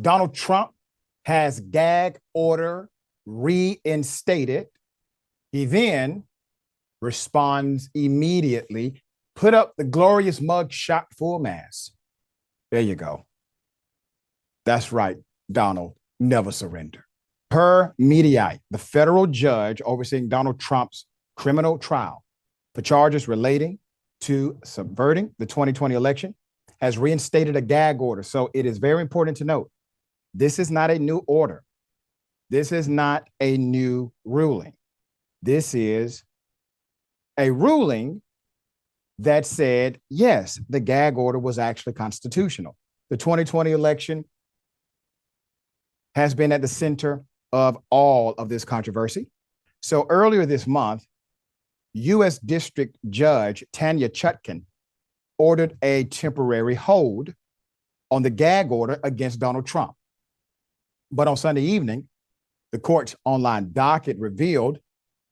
Donald Trump has gag order reinstated. He then responds immediately, put up the glorious mug shot full mask. There you go. That's right, Donald, never surrender. Per Mediaite, the federal judge overseeing Donald Trump's criminal trial for charges relating to subverting the 2020 election, has reinstated a gag order. So it is very important to note, this is not a new order. This is not a new ruling. This is a ruling that said, yes, the gag order was actually constitutional. The 2020 election has been at the center of all of this controversy. So earlier this month, U.S. District Judge Tanya Chutkan ordered a temporary hold on the gag order against Donald Trump. But on Sunday evening, the court's online docket revealed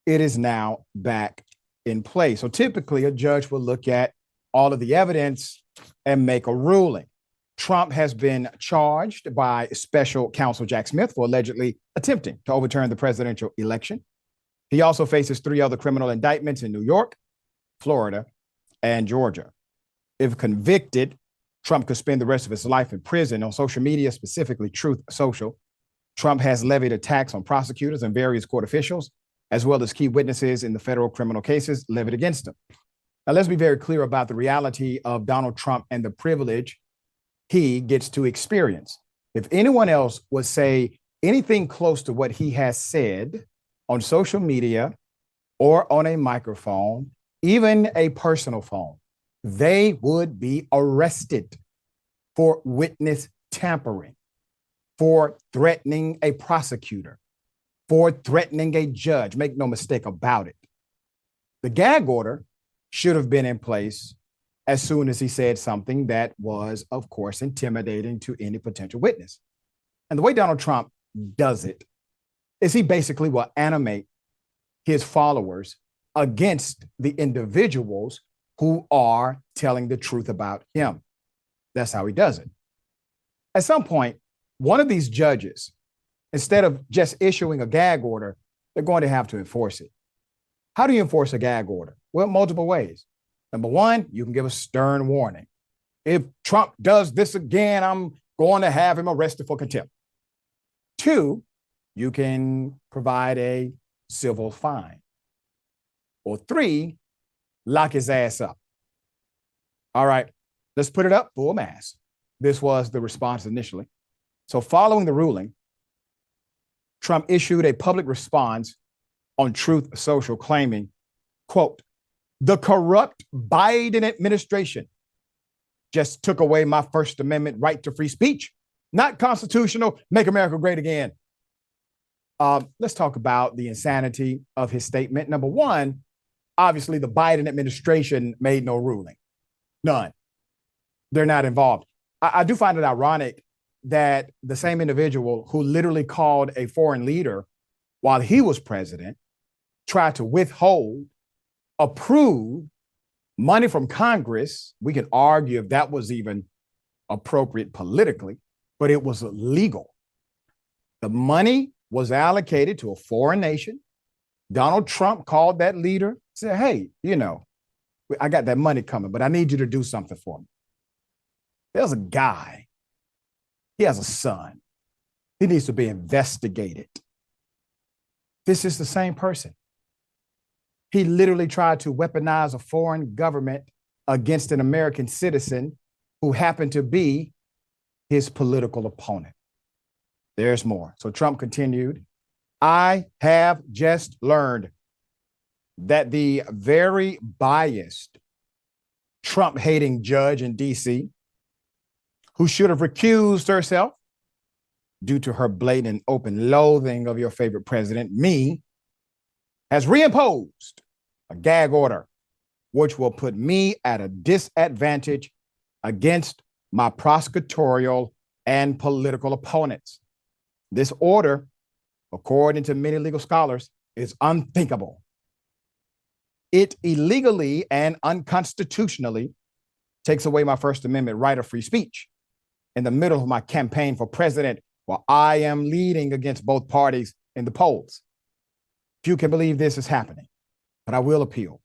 it is now back in place. So typically, a judge will look at all of the evidence and make a ruling. Trump has been charged by special counsel Jack Smith for allegedly attempting to overturn the presidential election. He also faces 3 other criminal indictments in New York, Florida, and Georgia. If convicted, Trump could spend the rest of his life in prison. On social media, specifically Truth Social, Trump has levied attacks on prosecutors and various court officials, as well as key witnesses in the federal criminal cases levied against him. Now, let's be very clear about the reality of Donald Trump and the privilege he gets to experience. If anyone else would say anything close to what he has said on social media or on a microphone, even a personal phone, they would be arrested for witness tampering, for threatening a prosecutor, for threatening a judge. Make no mistake about it. The gag order should have been in place as soon as he said something that was, of course, intimidating to any potential witness. And the way Donald Trump does it is he basically will animate his followers against the individuals who are telling the truth about him. That's how he does it. At some point, one of these judges, instead of just issuing a gag order, they're going to have to enforce it. How do you enforce a gag order? Well, multiple ways. Number one, you can give a stern warning. If Trump does this again, I'm going to have him arrested for contempt. 2, you can provide a civil fine. Or 3, lock his ass up. All right, let's put it up full mask. This was the response initially. So following the ruling, Trump issued a public response on Truth Social claiming, quote, "The corrupt Biden administration just took away my First Amendment right to free speech. Not constitutional. Make America great again." Let's talk about the insanity of his statement. Number one, obviously the Biden administration made no ruling. None. They're not involved. I do find it ironic that the same individual who literally called a foreign leader while he was president tried to withhold, approve money from Congress. We can argue if that was even appropriate politically, but it was illegal. The money was allocated to a foreign nation. Donald Trump called that leader, said, "Hey, I got that money coming, but I need you to do something for me." There's a guy, he has a son. He needs to be investigated. This is the same person. He literally tried to weaponize a foreign government against an American citizen who happened to be his political opponent. There's more. So Trump continued, "I have just learned that the very biased Trump-hating judge in D.C., who should have recused herself due to her blatant and open loathing of your favorite president, me, has reimposed a gag order, which will put me at a disadvantage against my prosecutorial and political opponents. This order, according to many legal scholars, is unthinkable. It illegally and unconstitutionally takes away my First Amendment right of free speech. in the middle of my campaign for president while I am leading against both parties in the polls. Few can believe this is happening, but I will appeal.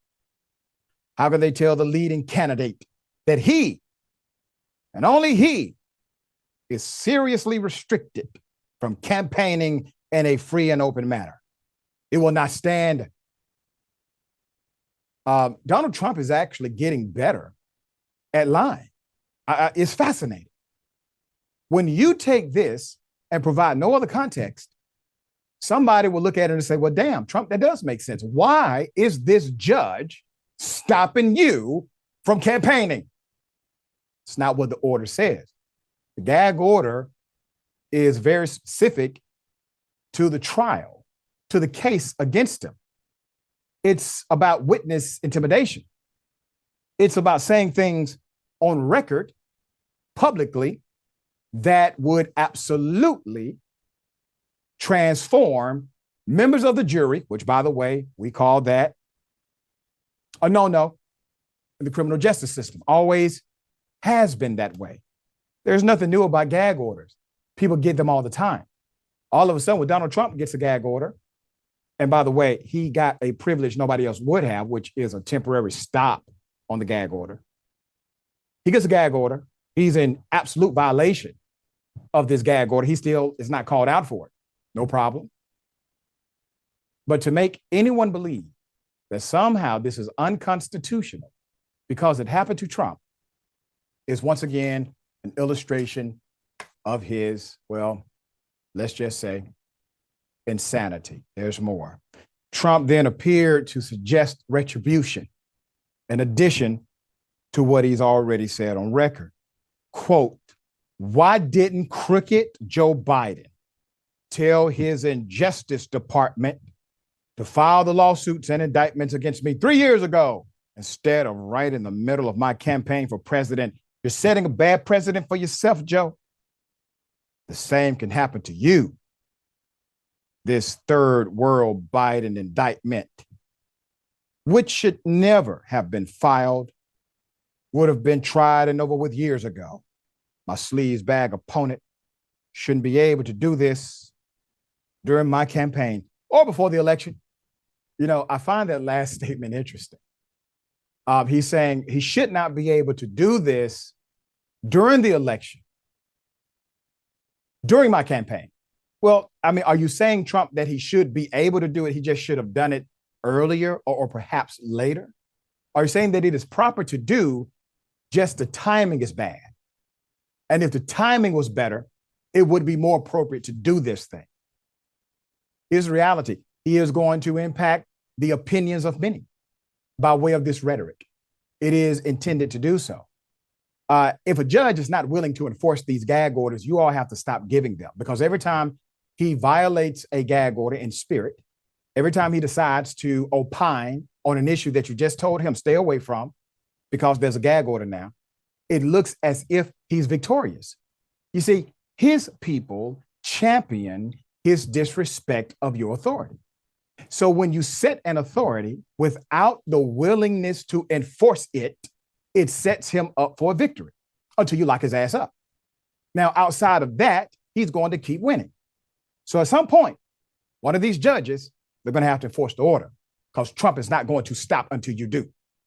How can they tell the leading candidate that he, and only he, is seriously restricted from campaigning in a free and open manner? It will not stand. Donald Trump is actually getting better at lying. It's fascinating. When you take this and provide no other context, somebody will look at it and say, well, damn, Trump, that does make sense. Why is this judge stopping you from campaigning? It's not what the order says. The gag order is very specific to the trial, to the case against him. It's about witness intimidation. It's about saying things on record publicly that would absolutely transform members of the jury, which, by the way, we call that a no-no in the criminal justice system. Always has been that way. There's nothing new about gag orders. People get them all the time. All of a sudden, when Donald Trump gets a gag order, and by the way, he got a privilege nobody else would have, which is a temporary stop on the gag order. He gets a gag order. He's in absolute violation of this gag order. He still is not called out for it. No problem. But to make anyone believe that somehow this is unconstitutional because it happened to Trump is once again an illustration of his, well, let's just say, insanity. There's more. Trump then appeared to suggest retribution in addition to what he's already said on record. Quote, why didn't crooked Joe Biden tell his Injustice Department to file the lawsuits and indictments against me 3 years ago instead of right in the middle of my campaign for president? You're setting a bad precedent for yourself, Joe. The same can happen to you. This third world Biden indictment, which should never have been filed, would have been tried and over with years ago. My sleaze bag opponent shouldn't be able to do this during my campaign or before the election. You know, I find that last statement interesting. He's saying he should not be able to do this during the election, during my campaign. Well, I mean, are you saying, Trump, that he should be able to do it? He just should have done it earlier or perhaps later? Are you saying that it is proper to do, just the timing is bad? And if the timing was better, it would be more appropriate to do this thing. Here's the reality. He is going to impact the opinions of many by way of this rhetoric. It is intended to do so. If a judge is not willing to enforce these gag orders, you all have to stop giving them, because every time he violates a gag order in spirit, every time he decides to opine on an issue that you just told him stay away from because there's a gag order now, it looks as if he's victorious. You see, his people champion his disrespect of your authority. So when you set an authority without the willingness to enforce it, it sets him up for a victory until you lock his ass up. Now, outside of that, he's going to keep winning. So at some point, one of these judges, they're going to have to enforce the order, because Trump is not going to stop until you do.